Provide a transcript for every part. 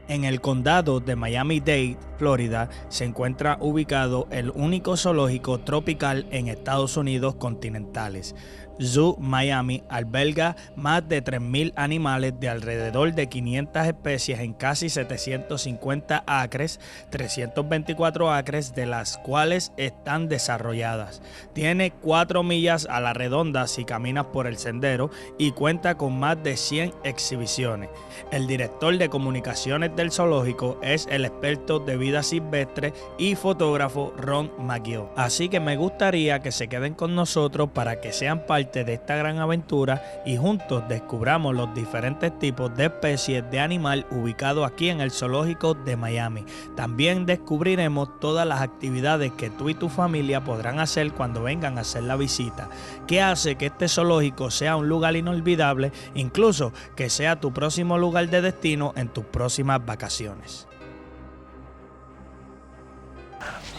En el condado de Miami-Dade, Florida, se encuentra ubicado el único zoológico tropical en Estados Unidos continentales. Zoo Miami alberga más de 3.000 animales de alrededor de 500 especies en casi 750 acres, 324 acres de las cuales están desarrolladas. Tiene 4 millas a la redonda si caminas por el sendero y cuenta con más de 100 exhibiciones. El director de comunicaciones del zoológico es el experto de vida silvestre y fotógrafo Ron McGill. Así que me gustaría que se queden con nosotros para que sean parte de esta gran aventura y juntos descubramos los diferentes tipos de especies de animal ubicados aquí en el zoológico de Miami. También descubriremos todas las actividades que tú y tu familia podrán hacer cuando vengan a hacer la visita, que hace que este zoológico sea un lugar inolvidable, incluso que sea tu próximo lugar de destino en tus próximas vacaciones.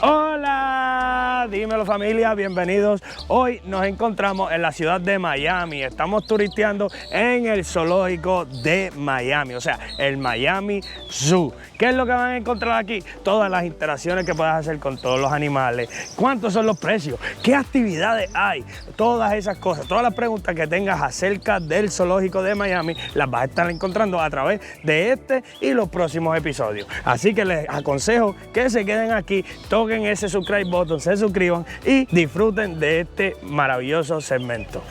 Hola, dímelo familia, bienvenidos. Hoy nos encontramos en la ciudad de Miami. Estamos turisteando en el zoológico de Miami, o sea, el Miami Zoo. ¿Qué es lo que van a encontrar aquí? Todas las interacciones que puedas hacer con todos los animales. ¿Cuántos son los precios? ¿Qué actividades hay? Todas esas cosas, todas las preguntas que tengas acerca del zoológico de Miami las vas a estar encontrando a través de este y los próximos episodios. Así que les aconsejo que se queden aquí, toquen ese subscribe button, se suscriban y disfruten de este maravilloso segmento.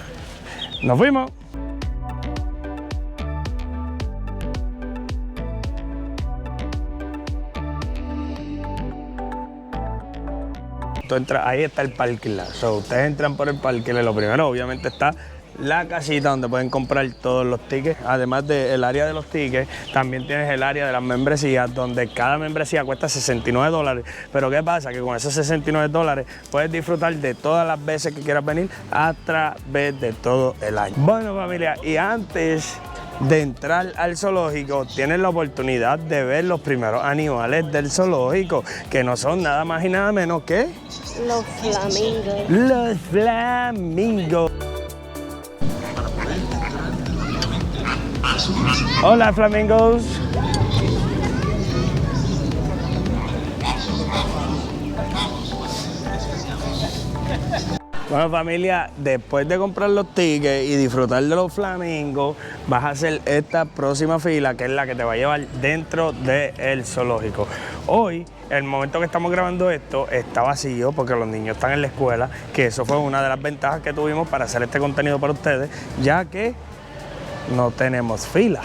¡Nos fuimos! Tú entras, ahí está el parking lot. Ustedes entran por el parking lot. Lo primero, obviamente, está la casita donde pueden comprar todos los tickets. Además del área de los tickets, también tienes el área de las membresías, donde cada membresía cuesta $69. Pero ¿qué pasa? Que con esos $69 puedes disfrutar de todas las veces que quieras venir a través de todo el año. Bueno, familia, y antes de entrar al zoológico, tienes la oportunidad de ver los primeros animales del zoológico, que no son nada más y nada menos que los flamingos. Los flamingos. Hola, flamingos. Bueno, familia, después de comprar los tickets y disfrutar de los flamingos, vas a hacer esta próxima fila, que es la que te va a llevar dentro del zoológico. Hoy, el momento que estamos grabando esto, está vacío porque los niños están en la escuela, que eso fue una de las ventajas que tuvimos para hacer este contenido para ustedes, ya que no tenemos fila.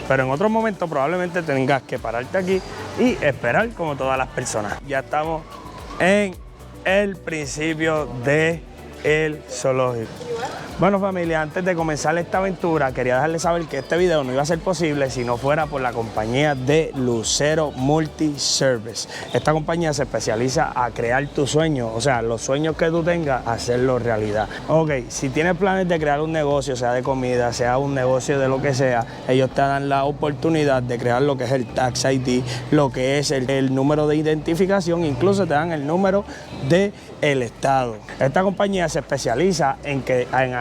Pero en otro momento probablemente tengas que pararte aquí y esperar como todas las personas. Ya estamos en el principio de el zoológico. Bueno, familia, antes de comenzar esta aventura, quería dejarles saber que este video no iba a ser posible si no fuera por la compañía de Lucero Multi-Service. Esta compañía se especializa a crear tus sueños, o sea, los sueños que tú tengas, hacerlos realidad. Ok, si tienes planes de crear un negocio, sea de comida, sea un negocio de lo que sea, ellos te dan la oportunidad de crear lo que es el Tax ID, lo que es el número de identificación, incluso te dan el número del estado. Esta compañía se especializa en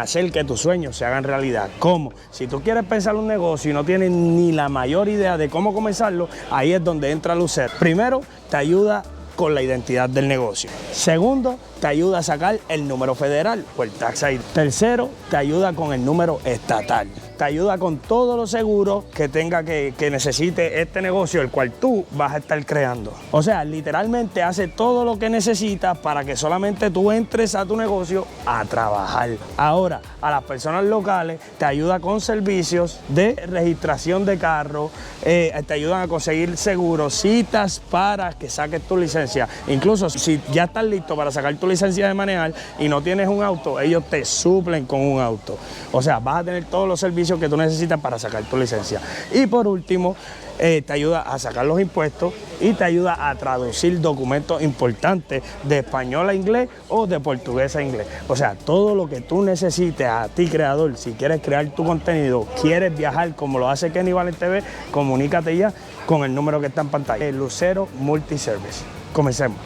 hacer que tus sueños se hagan realidad. ¿Cómo? Si tú quieres pensar un negocio y no tienes ni la mayor idea de cómo comenzarlo, ahí es donde entra Lucero. Primero, te ayuda con la identidad del negocio. Segundo, te ayuda a sacar el número federal o el Tax ID. Tercero, te ayuda con el número estatal. Te ayuda con todos los seguros que tenga que necesite este negocio, el cual tú vas a estar creando. O sea, literalmente hace todo lo que necesitas para que solamente tú entres a tu negocio a trabajar. Ahora, a las personas locales te ayuda con servicios de registración de carro, te ayudan a conseguir seguros, citas para que saques tu licencia. Incluso si ya estás listo para sacar tu licencia de manejar y no tienes un auto, ellos te suplen con un auto. O sea, vas a tener todos los servicios que tú necesitas para sacar tu licencia. Y por último, te ayuda a sacar los impuestos y te ayuda a traducir documentos importantes de español a inglés o de portugués a inglés. O sea, todo lo que tú necesites a ti, creador, si quieres crear tu contenido, quieres viajar como lo hace Kenny Valen TV, comunícate ya con el número que está en pantalla. Lucero Multi-Service. Comencemos.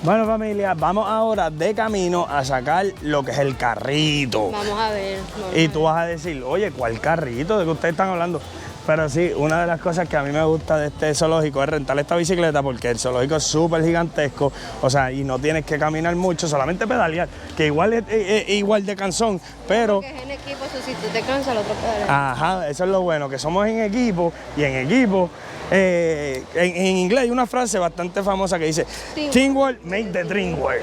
Bueno, familia, vamos ahora de camino a sacar lo que es el carrito. Vamos a ver. Y tú vas a decir, oye, ¿cuál carrito? ¿De qué ustedes están hablando? Pero sí, una de las cosas que a mí me gusta de este zoológico es rentar esta bicicleta porque el zoológico es súper gigantesco, o sea, y no tienes que caminar mucho, solamente pedalear, que igual es igual de cansón, pero... Porque es en equipo, eso si tú te cansas, el otro pedalea. Ajá, eso es lo bueno, que somos en equipo, y en equipo, en inglés hay una frase bastante famosa que dice, teamwork make the dream work.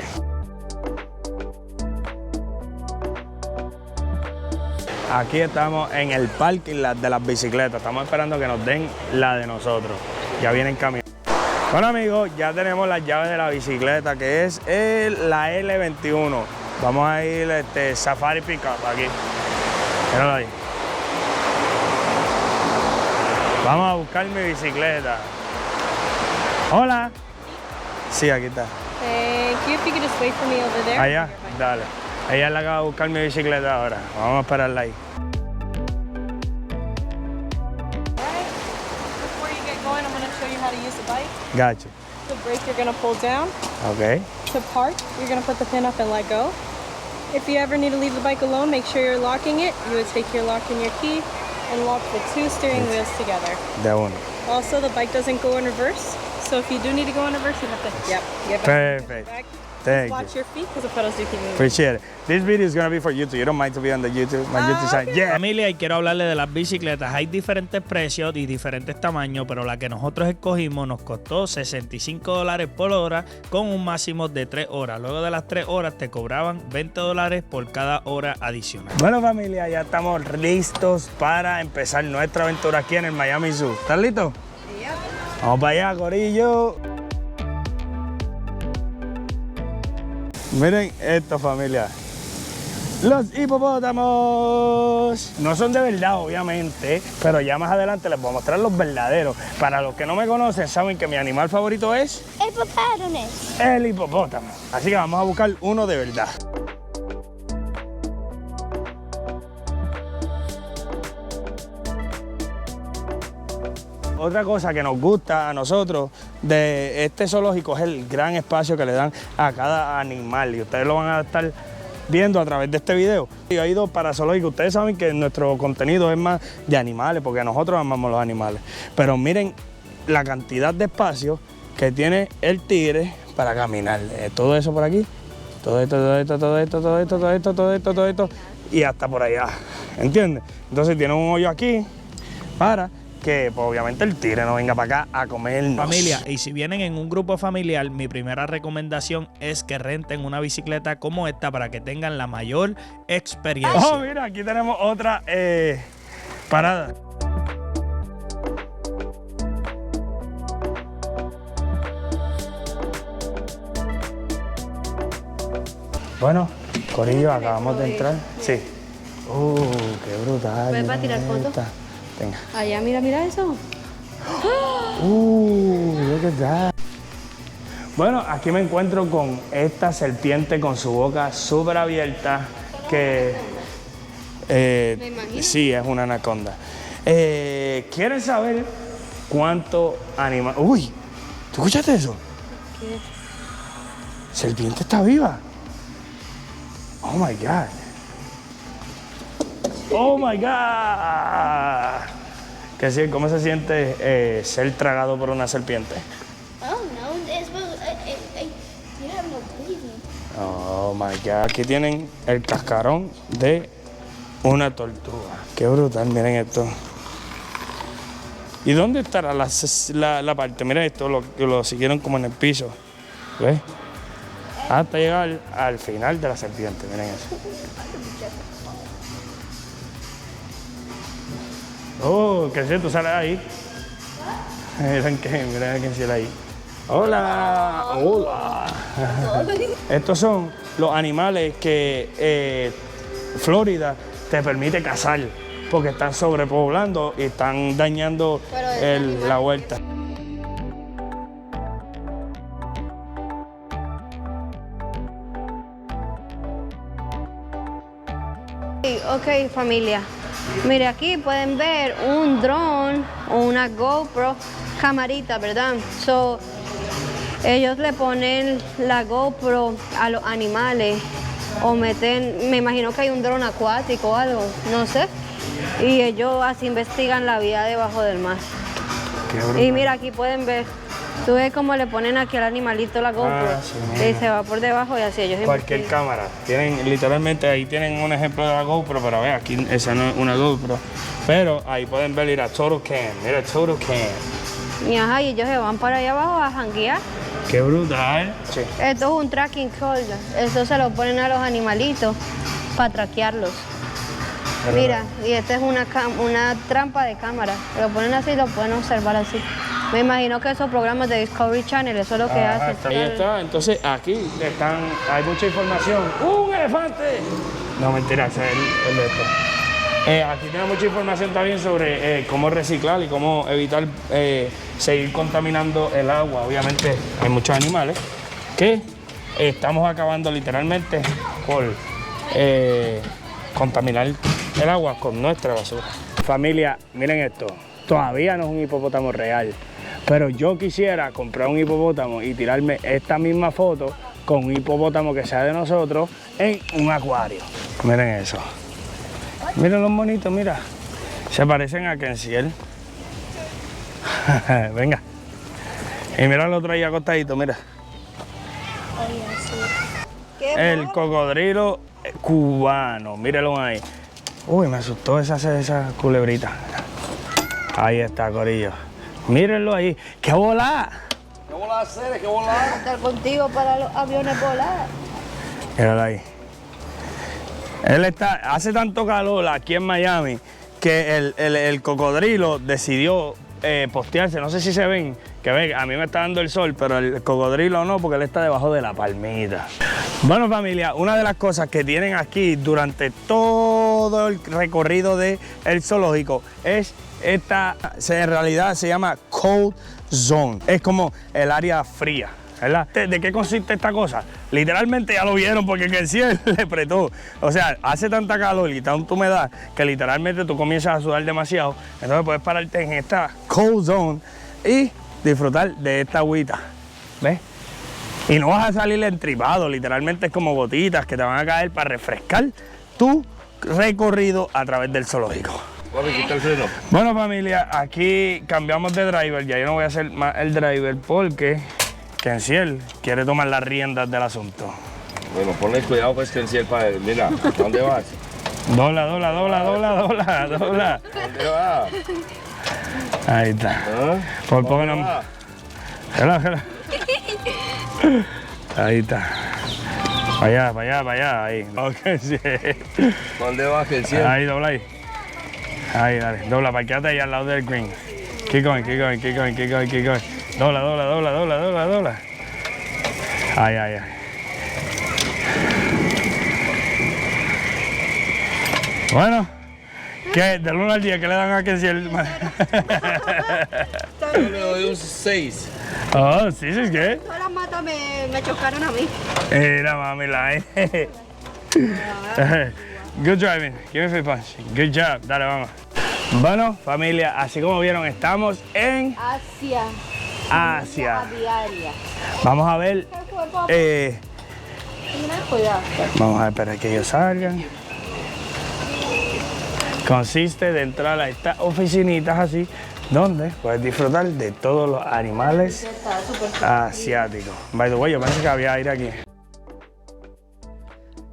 Aquí estamos en el parking de las bicicletas. Estamos esperando que nos den la de nosotros. Ya vienen caminando. Bueno, amigos, ya tenemos las llaves de la bicicleta, que es la L21. Vamos a ir Safari Pickup aquí. Míralo ahí. Vamos a buscar mi bicicleta. Hola. Sí, aquí está. Thank you. If you could just wait for me over there. Allá, dale. Ella le acaba de buscar mi bicicleta ahora. Vamos a esperarla ahí. Before you get going, I'm going to show you how to use the bike. Gotcha. The brake you're going to pull down. Ok. To park, you're going to put the pin up and let go. If you ever need to leave the bike alone, make sure you're locking it. You would take your lock and your key and lock the two steering wheels together. De uno. Also, the bike doesn't go in reverse. So if you do need to go in reverse, you have to, get back. Perfect. Back. Thank Watch you. your feet because the pedals do keep moving. Appreciate it. This video is going to be for YouTube. You don't mind to be on the YouTube, my YouTube side? Yeah. Familia, y quiero hablarle de las bicicletas. Hay diferentes precios y diferentes tamaños, pero la que nosotros escogimos nos costó $65 por hora con un máximo de 3 horas. Luego de las 3 horas te cobraban $20 por cada hora adicional. Bueno, familia, ya estamos listos para empezar nuestra aventura aquí en el Miami Zoo. ¿Estás listo? Vamos para allá, corillo. Miren esto, familia. Los hipopótamos. No son de verdad, obviamente, pero ya más adelante les voy a mostrar los verdaderos. Para los que no me conocen, saben que mi animal favorito es Hippopotamus. el hipopótamo. Así que vamos a buscar uno de verdad. Otra cosa que nos gusta a nosotros de este zoológico es el gran espacio que le dan a cada animal y ustedes lo van a estar viendo a través de este video. Yo he ido para zoológicos, ustedes saben que nuestro contenido es más de animales porque nosotros amamos los animales, pero miren la cantidad de espacio que tiene el tigre para caminar. Todo eso por aquí, todo esto y hasta por allá, ¿entiendes? Entonces tiene un hoyo aquí para que pues, obviamente el tigre no venga para acá a comernos. Familia, y si vienen en un grupo familiar, mi primera recomendación es que renten una bicicleta como esta para que tengan la mayor experiencia. Oh, mira, aquí tenemos otra parada. Bueno, corillo, acabamos de entrar. Sí. Qué brutal. ¿Puedes para tirar fotos? Venga. Allá, mira eso. Look at that. Bueno, aquí me encuentro con esta serpiente con su boca súper abierta que... ¿Me imagino? Sí, es una anaconda. ¿Quieren saber cuánto animal... Uy, ¿tú escuchaste eso? ¿Qué? Serpiente está viva. Oh my God. Oh my God. ¿Cómo se siente ser tragado por una serpiente? Oh, no. You have no breathing. Oh my God. Aquí tienen el cascarón de una tortuga. Qué brutal, miren esto. ¿Y dónde estará la parte? Miren esto, lo siguieron como en el piso. ¿Ves? Hasta llegar al final de la serpiente, miren eso. Oh, ¿qué es eso? ¿Tú sales ahí? Miren quién sale ahí. Hola, hola. Estos son los animales que Florida te permite cazar porque están sobrepoblando y están dañando la huerta. Ok, familia. Mire, aquí pueden ver un dron o una GoPro camarita, ¿verdad? Ellos le ponen la GoPro a los animales o meten, me imagino que hay un dron acuático o algo, no sé. Y ellos así investigan la vida debajo del mar. Y mira, aquí pueden ver, tú ves cómo le ponen aquí al animalito la GoPro y se va por debajo y así ellos Cualquier investigan. cámara. Tienen, literalmente ahí tienen un ejemplo de la GoPro, pero ve, aquí esa no es una GoPro. Pero ahí pueden ver, mira, Total Cam, mira, Total Cam. Y ajá, y ellos se van para allá abajo a janguear. ¡Qué brutal! Sí. Esto es un tracking code, esto se lo ponen a los animalitos para traquearlos. Mira, y esta es una trampa de cámara, lo ponen así y lo pueden observar así. Me imagino que esos programas de Discovery Channel, eso es lo que hacen. Ahí está, entonces aquí hay mucha información. ¡Un elefante! No, mentira, ese es el de esto. Aquí tiene mucha información también sobre cómo reciclar y cómo evitar seguir contaminando el agua. Obviamente hay muchos animales que estamos acabando literalmente por contaminar el agua con nuestra basura. Familia, miren esto, todavía no es un hipopótamo real, pero yo quisiera comprar un hipopótamo y tirarme esta misma foto con un hipopótamo que sea de nosotros en un acuario. Miren eso. Miren los monitos, mira. Se parecen a Kensiel. Venga. Y mira el otro ahí acostadito, mira. El cocodrilo cubano, mírenlo ahí. Uy, me asustó esa culebrita. Ahí está, corillo. Mírenlo ahí. ¡Qué volada! ¿Qué volada hacer? ¿Qué volada? Estar contigo para los aviones volar. Míralo ahí. Hace tanto calor aquí en Miami que el cocodrilo decidió postearse. No sé si se ven, que ven, a mí me está dando el sol, pero el cocodrilo no, porque él está debajo de la palmita. Bueno, familia, una de las cosas que tienen aquí durante todo el recorrido del zoológico es esta, en realidad se llama Cold Zone. Es como el área fría, ¿verdad? ¿De qué consiste esta cosa? Literalmente ya lo vieron porque Kensiel le apretó. O sea, hace tanta calor y tanta humedad que literalmente tú comienzas a sudar demasiado. Entonces puedes pararte en esta Cold Zone y disfrutar de esta agüita. ¿Ves? Y no vas a salir entripado, literalmente es como gotitas que te van a caer para refrescar tu recorrido a través del zoológico. Bueno, familia, aquí cambiamos de driver, ya yo no voy a ser más el driver porque Kensiel quiere tomar las riendas del asunto. Bueno, ponle cuidado pues Kensiel para él. Mira, ¿a dónde vas? Dobla. ¿A dónde vas? Ahí está. ¿Ah? Por poco ¿Dónde no... vas? Gela. Ahí está. Para allá, ahí. Ok, sí. ¿Dónde vas, Kensiel? Ahí, dobla ahí. Ahí, dale. Dobla, parqueate ahí al lado del green. Keep going. Dobla. Ahí. Bueno, ¿qué? Del 1 al 10, ¿qué le dan a Kensiel? Yo le doy un 6. Oh, sí, es que. Todas las matas me chocaron a mí. Mira, mami, Good driving. Give me free punch. Good job. Dale, vamos. Bueno, familia, así como vieron, estamos en Asia. Diaria. Vamos a ver. Cuidado. Vamos a esperar que ellos salgan. Consiste de entrar a estas oficinitas así, donde puedes disfrutar de todos los animales asiáticos. By the way, yo pensé que había aire aquí.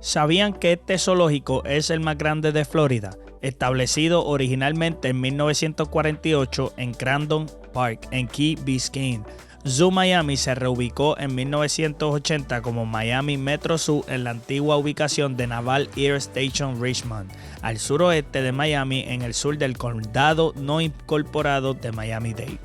¿Sabían que este zoológico es el más grande de Florida? Establecido originalmente en 1948 en Crandon Park, en Key Biscayne. Zoo Miami se reubicó en 1980 como Miami Metro Zoo en la antigua ubicación de Naval Air Station Richmond, al suroeste de Miami, en el sur del condado no incorporado de Miami-Dade.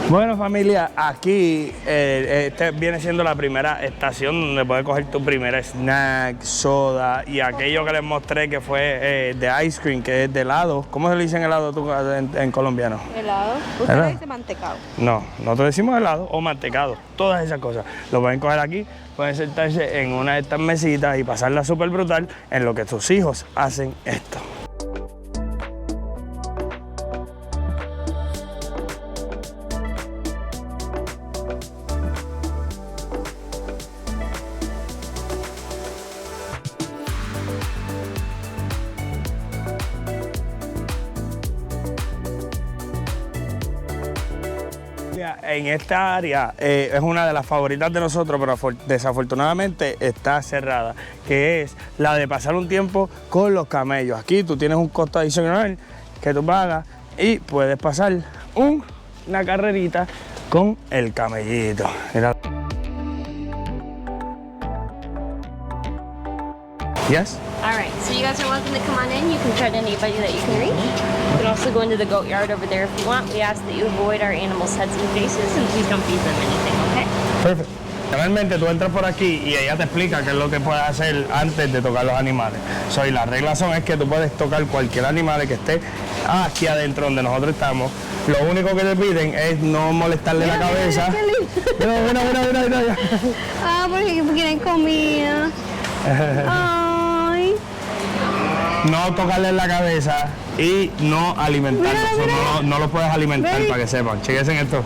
Bueno, familia, aquí este viene siendo la primera estación donde puedes coger tu primera snack, soda y aquello que les mostré que fue de ice cream, que es de helado. ¿Cómo se le dice helado tú en colombiano? ¿Helado? ¿Usted ¿Helado? le dice mantecado? No, nosotros decimos helado o mantecado, todas esas cosas. Lo pueden coger aquí, pueden sentarse en una de estas mesitas y pasarla súper brutal en lo que tus hijos hacen esto. En esta área es una de las favoritas de nosotros, pero desafortunadamente está cerrada, que es la de pasar un tiempo con los camellos. Aquí tú tienes un costo adicional que tú pagas y puedes pasar una carrerita con el camellito. Mira. Yes? All right, so you guys are welcome to come on in. You can tread anybody that you can reach. You can also go into the goat yard over there if you want. We ask that you avoid our animals' heads and faces, and please don't feed them anything, okay? Perfecto. Realmente tú entras por aquí y ella te explica qué es lo que puedes hacer antes de tocar los animales. Y las reglas son es que tú puedes tocar cualquier animal que esté aquí adentro donde nosotros estamos. Lo único que te piden es no molestarle la cabeza. Mira. Ah, porque quieren comida. Ay. No tocarle la cabeza y no alimentarlo. No lo puedes alimentar para que sepan. Chequense en esto.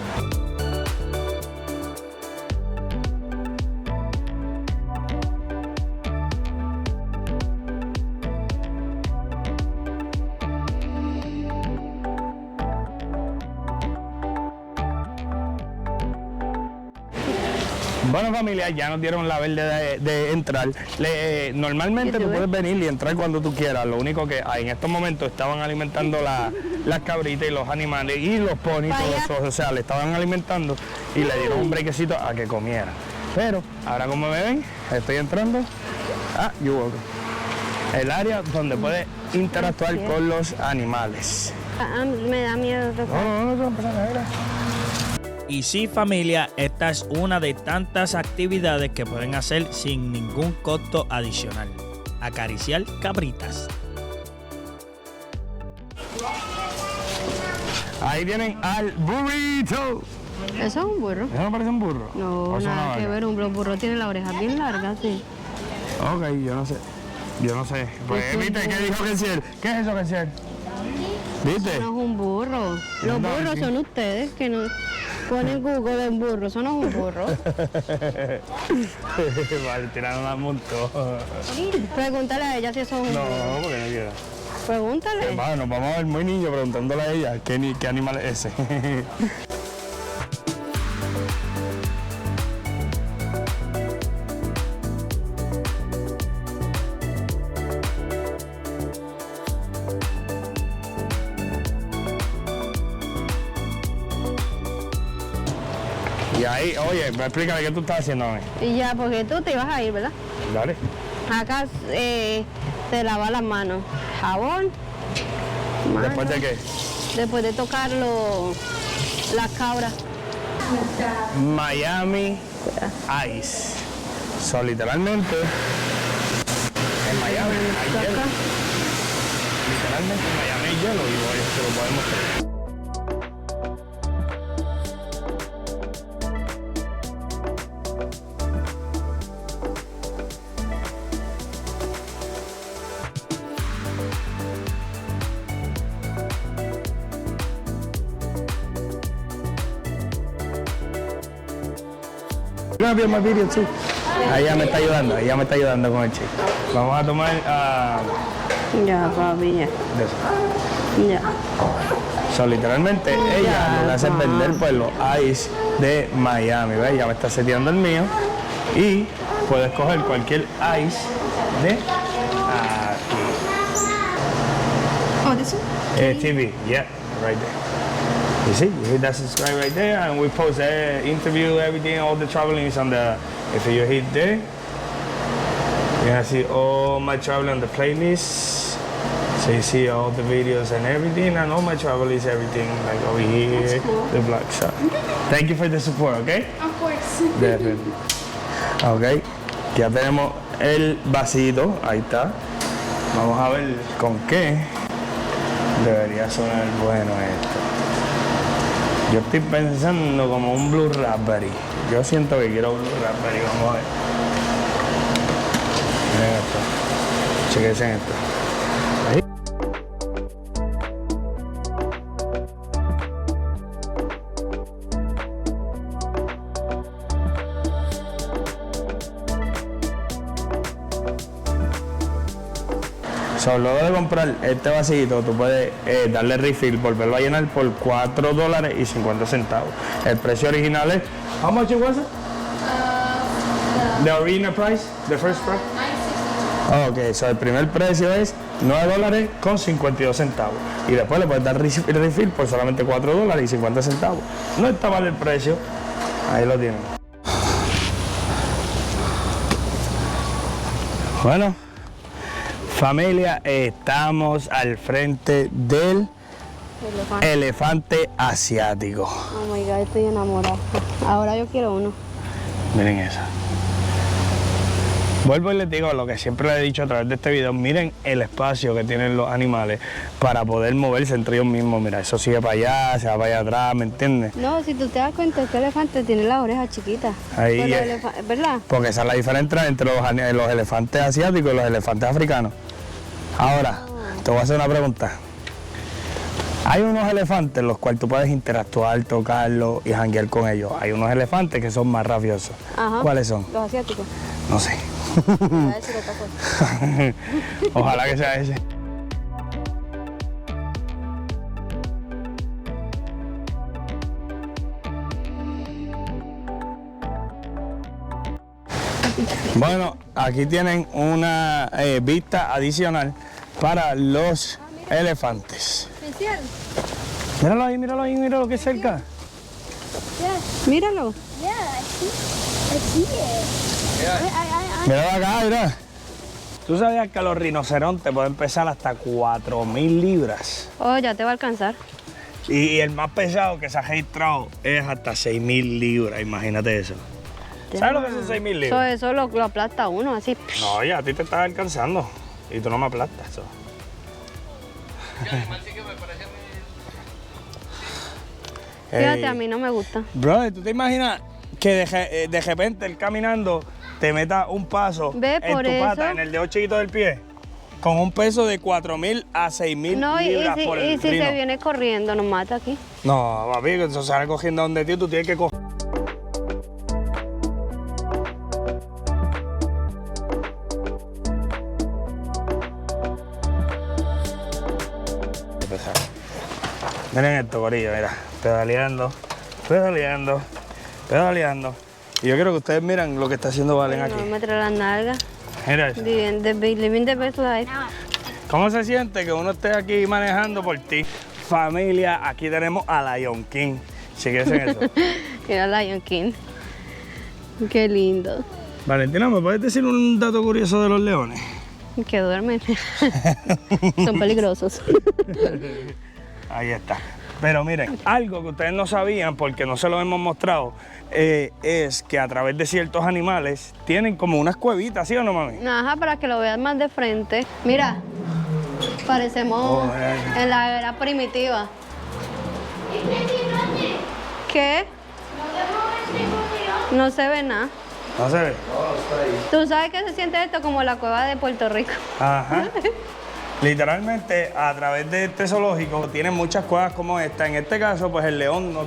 Bueno, familia, ya nos dieron la verde de entrar. Normalmente tú puedes venir y entrar cuando tú quieras. Lo único que en estos momentos estaban alimentando las cabritas y los animales y los ponis, todo eso. O sea, le estaban alimentando y le dieron un brequecito a que comieran. Pero ahora, como me ven, estoy entrando a You Welcome, el área donde puedes interactuar con los animales. Me da miedo tocar. No pasa nada. Y sí, familia, esta es una de tantas actividades que pueden hacer sin ningún costo adicional. Acariciar cabritas. Ahí tienen al burrito. ¿Eso es un burro? ¿Eso no parece un burro? No, nada que ver. Un burro tiene la oreja bien larga, sí. Ok, yo no sé. Pues, ¿viste qué dijo Kensiel? ¿Qué es eso, Kensiel? ¿Viste? No es un burro. Los burros son ustedes que no ponen Google en burro. Eso no es un burro. Vale, tiraron un montón. Pregúntale a ella si eso es un burro. No, porque no quiero. Pregúntale. Bueno, vamos a ver muy niño preguntándole a ella qué animal es ese. Y ahí, oye, explícame qué tú estás haciendo a mí. Y ya, porque tú te ibas a ir, ¿verdad? Dale. Acá te lavas las manos. Jabón. ¿Después de qué? Después de tocar las cabras. Miami Ice. Literalmente, en Miami hay hielo. Literalmente en Miami hay hielo y hoy se lo podemos hacer. My video too. Ella me está ayudando con el chico. Vamos a tomar Ya, papi, ya. de eso. Ya. Literalmente ella lo que hace es vender pues los ice de Miami, ¿ves? Ya me está seteando el mío y puedes coger cualquier ice de aquí. Oh, this one? TV, yeah, right there. You see, you hit that subscribe right there, and we post interview, everything, all the traveling is on the. If you hit there, you're gonna see all my traveling on the playlist. So you see all the videos and everything, and all my travel is everything like over here, the black shot. Thank you for the support, okay? Of course. Definitely. Okay, ya tenemos el vasito, ahí está. Vamos a ver con qué debería sonar bueno esto. Yo estoy pensando como un Blue Raspberry. Yo siento que quiero Blue Raspberry. Vamos a ver. Miren esto. Chequense en esto. Ahí. So, luego de comprar este vasito, tú puedes darle refill, volverlo a llenar por $4.50. El precio original es, how much it was it? The original price, the first price? Ok, so el primer precio es $9.52 y después le puedes dar refill por solamente $4.50. No está mal el precio, ahí lo tienen. Bueno, familia, estamos al frente del elefante asiático. Oh my God, estoy enamorada. Ahora yo quiero uno. Miren eso. Vuelvo y les digo lo que siempre les he dicho a través de este video. Miren el espacio que tienen los animales para poder moverse entre ellos mismos. Mira, eso sigue para allá, se va para allá atrás, ¿me entiendes? No, si tú te das cuenta, este elefante tiene las orejas chiquitas. Ahí ¿Verdad? Porque esa es la diferencia entre los elefantes asiáticos y los elefantes africanos. Ahora, te voy a hacer una pregunta. Hay unos elefantes los cuales tú puedes interactuar, tocarlos y janguear con ellos. Hay unos elefantes que son más rabiosos. Ajá. ¿Cuáles son? Los asiáticos. No sé. A ver si lo taco. Ojalá que sea ese. Bueno, aquí tienen una vista adicional para los elefantes. Míralo ahí, míralo que cerca. Míralo. Yeah, I see it. Míralo acá, mira. ¿Tú sabías que los rinocerontes pueden pesar hasta 4.000 libras? Oh, ya te va a alcanzar. Y el más pesado que se ha registrado es hasta 6.000 libras, imagínate eso. ¿Sabes lo que son 6.000 libras? Eso lo aplasta uno, así. No, ya a ti te estás alcanzando y tú no me aplastas eso. Fíjate, a mí no me gusta. Brother, ¿tú te imaginas que de repente él caminando te meta un paso Ve, en por tu pata, eso. en el dedo chiquito del pie, con un peso de 4.000 a 6.000 No, libras por el y si rino? se viene corriendo, nos mata aquí. No, papi, eso sale cogiendo donde ti, tú tienes que coger. Miren esto, corillo, mira, pedaleando. Y yo quiero que ustedes miren lo que está haciendo Valen aquí. No me trae las nalgas. Mira eso. Living the best life. ¿Cómo se siente que uno esté aquí manejando por ti? Familia, aquí tenemos a Lion King. Si quieres eso. Mira Lion King. Qué lindo. Valentina, ¿me puedes decir un dato curioso de los leones? Que duermen. Son peligrosos. Ahí está. Pero miren, algo que ustedes no sabían porque no se lo hemos mostrado es que a través de ciertos animales tienen como unas cuevitas, ¿sí o no, mami? Ajá, para que lo vean más de frente. Mira, parecemos en la era primitiva. ¿Qué? No se ve nada. No se ve. ¿Tú sabes qué se siente esto? Como la cueva de Puerto Rico. Ajá. Literalmente, a través de este zoológico tienen muchas cuevas como esta. En este caso, pues el león no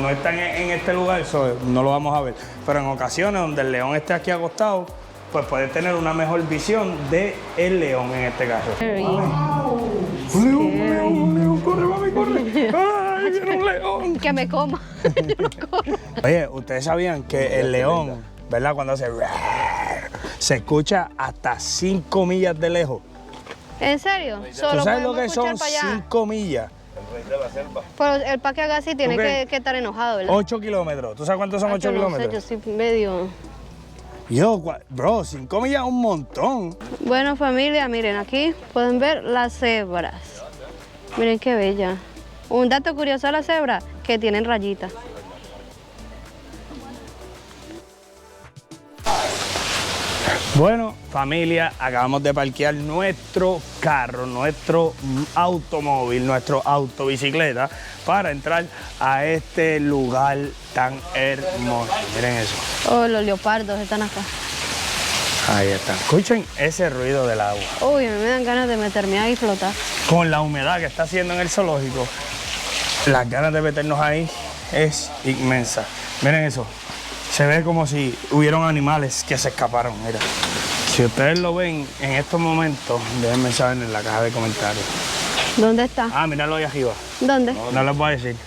está en este lugar, no lo vamos a ver. Pero en ocasiones donde el león esté aquí acostado, pues puedes tener una mejor visión del león en este caso. Un león, corre, mami, corre. ¡Ay, viene un león! Que me coma. Oye, ¿ustedes sabían que el león, verdad, cuando hace se escucha hasta 5 millas de lejos? ¿En serio? ¿Tú sabes lo que son 5 millas? Pero el pa' que haga así tiene ¿Tú qué? que estar enojado, ¿verdad? 8 kilómetros. ¿Tú sabes cuántos son 8 Yo no sé, kilómetros? yo soy medio... Bro, 5 millas es un montón. Bueno, familia, miren, aquí pueden ver las cebras. Miren qué bella. Un dato curioso de las cebras, que tienen rayitas. Bueno, familia, acabamos de parquear nuestro carro, nuestro automóvil, nuestro autobicicleta para entrar a este lugar tan hermoso. Miren eso. Oh, los leopardos están acá. Ahí están. Escuchen ese ruido del agua. Uy, a mí me dan ganas de meterme ahí y flotar. Con la humedad que está haciendo en el zoológico, las ganas de meternos ahí es inmensa. Miren eso. Se ve como si hubieran animales que se escaparon, mira. Si ustedes lo ven en estos momentos, déjenme saber en la caja de comentarios. ¿Dónde está? Ah, míralo ahí arriba. ¿Dónde? No les voy a decir.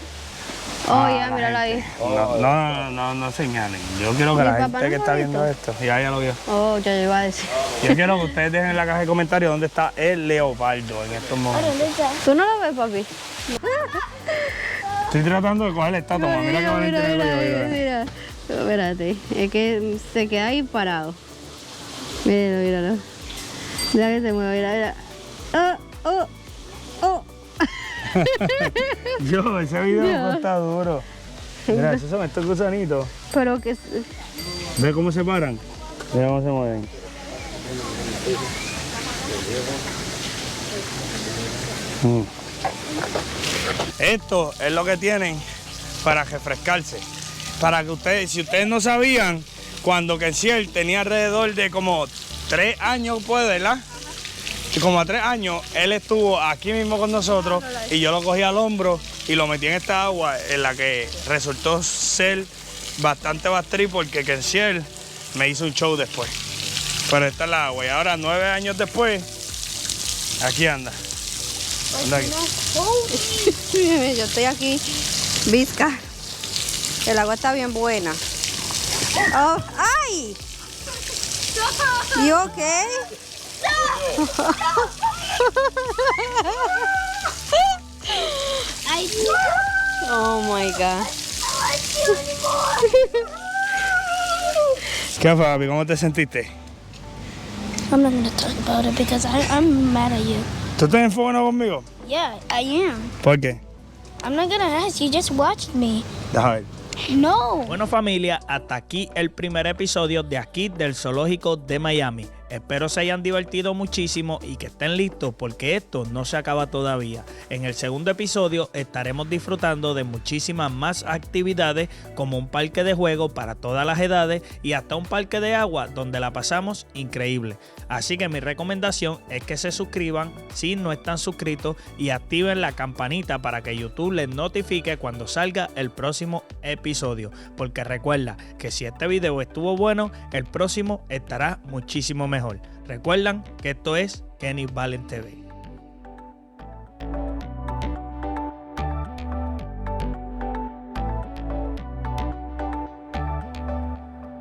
Oh, ya, míralo ahí. No señalen. Yo quiero que Mi la papá gente no que lo está ha viendo visto. esto, ya lo vio. Oh, ya iba a decir. Yo quiero que ustedes dejen en la caja de comentarios dónde está el leopardo en estos momentos. ¿Tú no lo ves, papi? Estoy tratando de coger esta toma. Mira que Valentina lo lleva. Mira. Espérate, es que se queda ahí parado. Míralo, míralo. Mira que se mueve, mira. Oh. Yo, ese video está duro. Mira, esos son estos gusanitos. Pero que... ¿Ves cómo se paran? Mira cómo se mueven. Esto es lo que tienen para refrescarse. Para que ustedes, si ustedes no sabían, cuando Kensiel tenía alrededor de como 3 años, pues, ¿verdad? Como a 3 años, él estuvo aquí mismo con nosotros y yo lo cogí al hombro y lo metí en esta agua en la que resultó ser bastante bastri porque Kensiel me hizo un show después. Pero esta es la agua y ahora 9 años después, aquí anda. Anda aquí. Yo estoy aquí, visca. El agua está bien buena. Oh, ¡ay! ¿You okay? Oh my God. ¿Qué fue, papi? ¿Cómo te sentiste? I'm not gonna talk about it because I'm mad at you. ¿Tú estás en fuego conmigo? Yeah, I am. ¿Por qué? I'm not gonna ask you. Just watch me. Déjame ver. No. Bueno familia, hasta aquí el primer episodio de aquí del Zoológico de Miami. Espero se hayan divertido muchísimo y que estén listos porque esto no se acaba todavía. En el segundo episodio estaremos disfrutando de muchísimas más actividades como un parque de juego para todas las edades y hasta un parque de agua donde la pasamos increíble. Así que mi recomendación es que se suscriban si no están suscritos y activen la campanita para que YouTube les notifique cuando salga el próximo episodio. Porque recuerda que si este video estuvo bueno, el próximo estará muchísimo mejor. Recuerdan que esto es Kenny Valen TV.